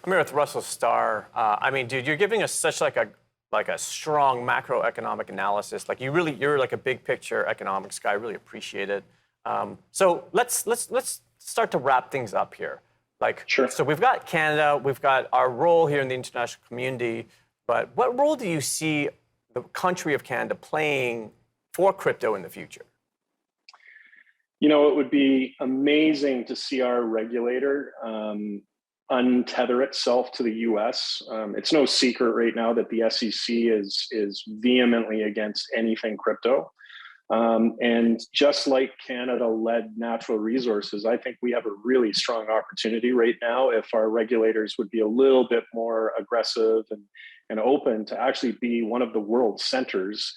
I'm here with Russell Starr. I mean, dude, you're giving us such like a strong macroeconomic analysis. Like you're like a big picture economics guy. I really appreciate it. So let's start to wrap things up here. Like, sure. So we've got Canada, we've got our role here in the international community, but what role do you see the country of Canada playing for crypto in the future? You know, it would be amazing to see our regulator untether itself to the U.S. It's no secret right now that the SEC is vehemently against anything crypto. And just like Canada led natural resources, I think we have a really strong opportunity right now if our regulators would be a little bit more aggressive and open to actually be one of the world centers,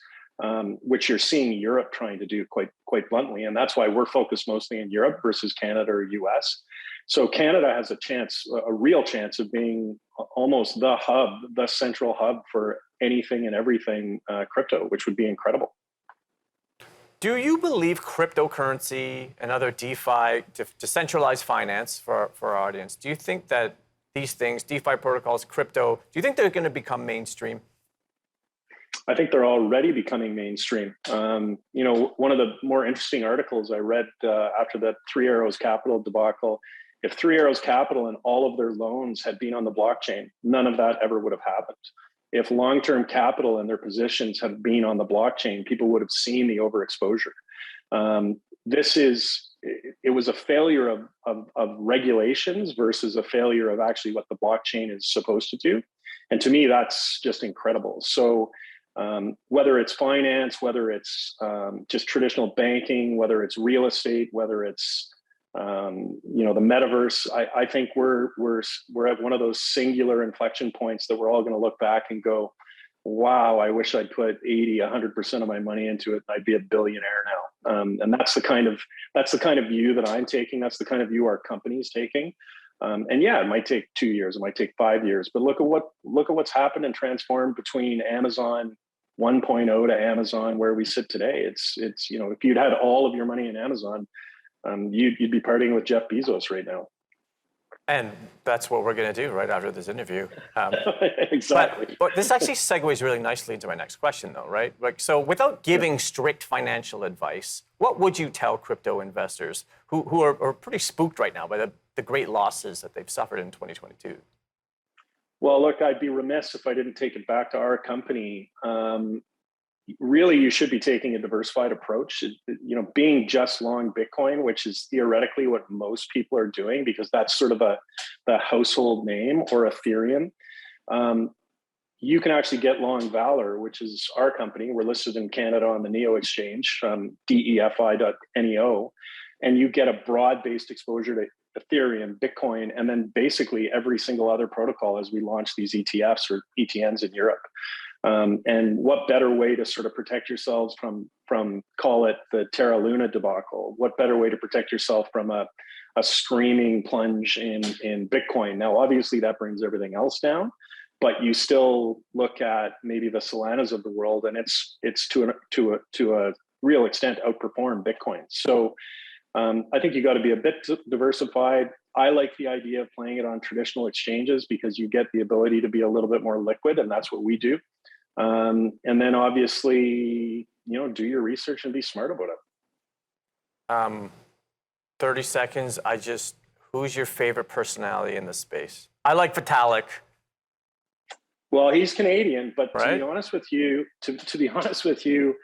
which you're seeing Europe trying to do quite bluntly. And that's why we're focused mostly in Europe versus Canada or US. So Canada has a real chance of being almost the hub, the central hub for anything and everything crypto, which would be incredible. Do you believe cryptocurrency and other DeFi, decentralized finance for our audience, do you think that these things, DeFi protocols, crypto, do you think they're going to become mainstream? I think they're already becoming mainstream. You know, one of the more interesting articles I read after the Three Arrows Capital debacle, if Three Arrows Capital and all of their loans had been on the blockchain, none of that ever would have happened. If long-term capital and their positions had been on the blockchain, people would have seen the overexposure. It was a failure of regulations versus a failure of actually what the blockchain is supposed to do. And to me, that's just incredible. So whether it's finance, whether it's just traditional banking, whether it's real estate, whether it's the metaverse, I think we're at one of those singular inflection points that we're all going to look back and go, wow, I wish I'd put 80, 100% of my money into it. I'd be a billionaire now. And that's the kind of view that I'm taking. That's the kind of view our company's taking. And yeah, it might take 2 years, it might take 5 years, but look at what's happened and transformed between Amazon 1.0 to Amazon where we sit today. It's if you'd had all of your money in Amazon, you'd be partying with Jeff Bezos right now. And that's what we're going to do right after this interview. Exactly. But this actually segues really nicely into my next question, though, right? Like, so without giving strict financial advice, what would you tell crypto investors who are pretty spooked right now by the great losses that they've suffered in 2022? Well, look, I'd be remiss if I didn't take it back to our company. Really, you should be taking a diversified approach. Being just long Bitcoin, which is theoretically what most people are doing because that's sort of the household name, or Ethereum. You can actually get long Valour, which is our company. We're listed in Canada on the NEO exchange, DEFI.NEO, and you get a broad-based exposure to Ethereum, Bitcoin, and then basically every single other protocol as we launch these ETFs or ETNs in Europe. And what better way to sort of protect yourselves from call it the Terra Luna debacle? What better way to protect yourself from a screaming plunge in Bitcoin? Now, obviously, that brings everything else down, but you still look at maybe the Solanas of the world, and it's to a real extent outperformed Bitcoin. So I think you got to be a bit diversified. I like the idea of playing it on traditional exchanges because you get the ability to be a little bit more liquid, and that's what we do. And then obviously, do your research and be smart about it. 30 seconds. Who's your favorite personality in this space? I like Vitalik. Well, he's Canadian, but right? To be honest with you,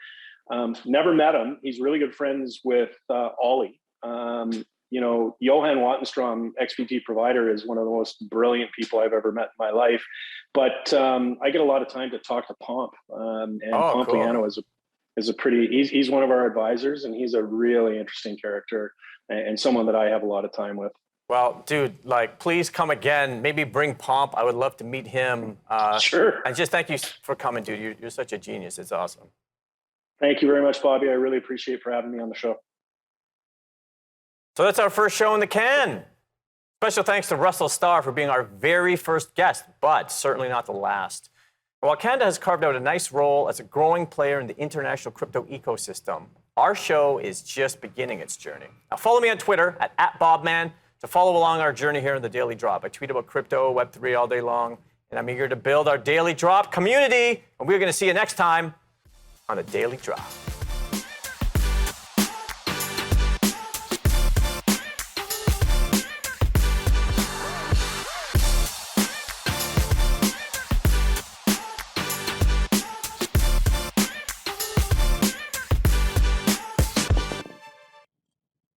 never met him. He's really good friends with Ollie. Johan Wattenstrom, XBT provider, is one of the most brilliant people I've ever met in my life. But I get a lot of time to talk to Pomp, and Pompliano is a pretty. He's one of our advisors, and he's a really interesting character and someone that I have a lot of time with. Well, dude, please come again. Maybe bring Pomp. I would love to meet him. Sure. And just thank you for coming, dude. You're such a genius. It's awesome. Thank you very much, Bobby. I really appreciate for having me on the show. So that's our first show in the can. Special thanks to Russell Starr for being our very first guest, but certainly not the last. While Canada has carved out a nice role as a growing player in the international crypto ecosystem, our show is just beginning its journey. Now follow me on Twitter at @BobMan to follow along our journey here in the Daily Drop. I tweet about crypto, Web3 all day long, and I'm eager to build our Daily Drop community. And we're going to see you next time on the Daily Drop.